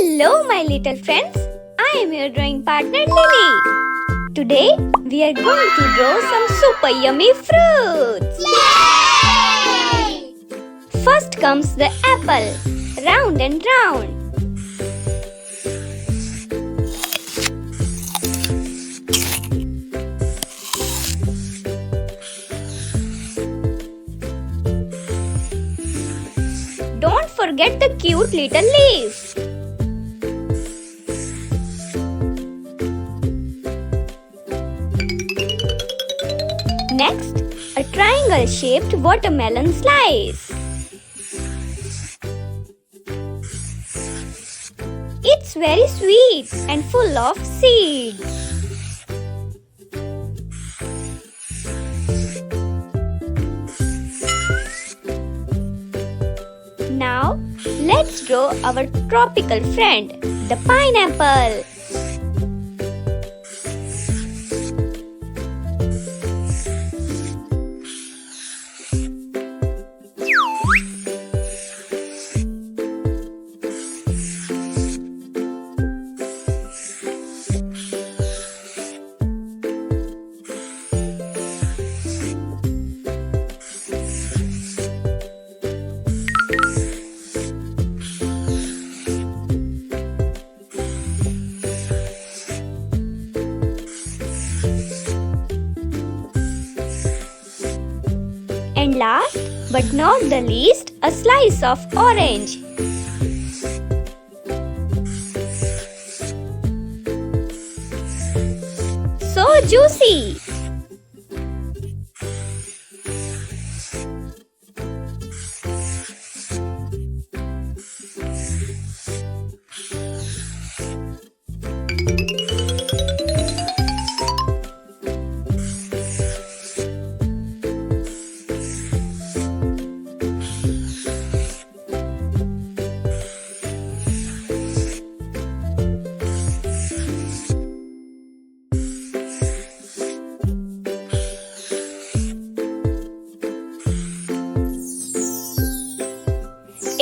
Hello, my little friends. I am your drawing partner Lily. Today, we are going to draw some super yummy fruits. Yay! First comes the apple, round and round. Don't forget the cute little leaf. Next, a triangle-shaped watermelon slice. It's very sweet and full of seeds. Now, let's draw our tropical friend, the pineapple. And last but not the least, a slice of orange. So juicy!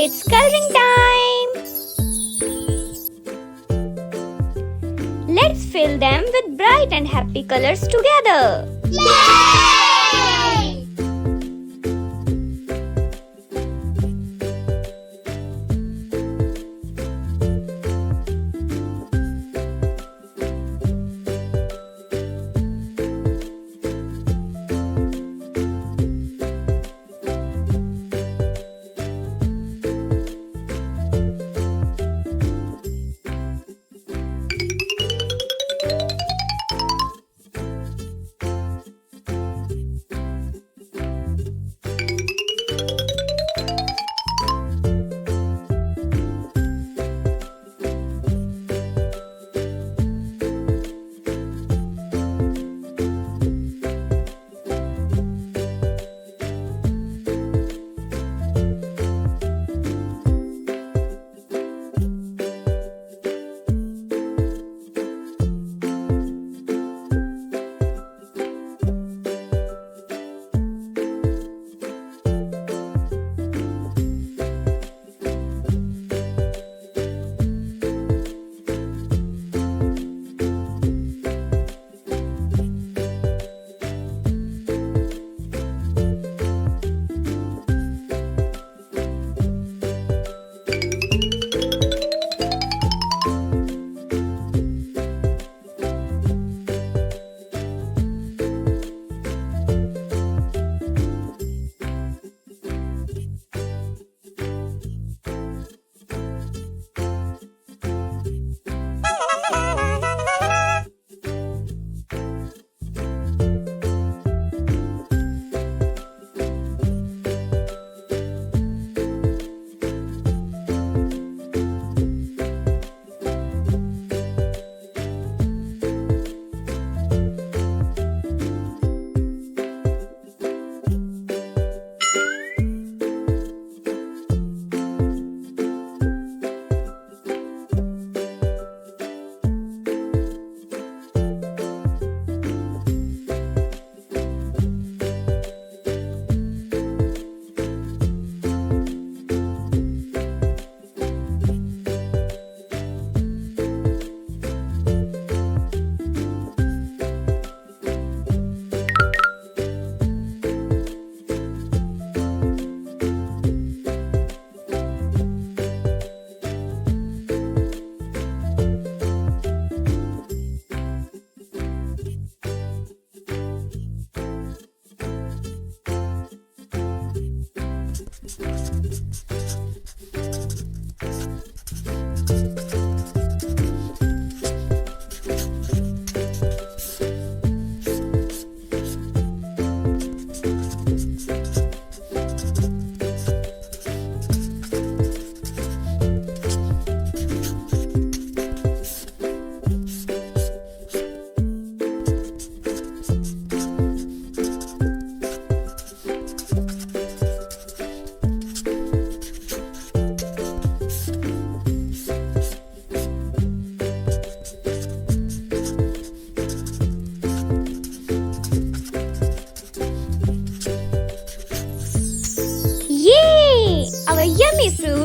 It's coloring time! Let's fill them with bright and happy colors together. Yay!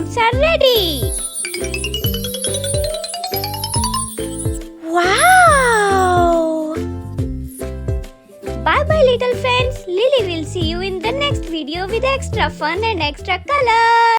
fruits are ready. Wow! Bye bye little friends. Lily will see you in the next video with extra fun and extra color.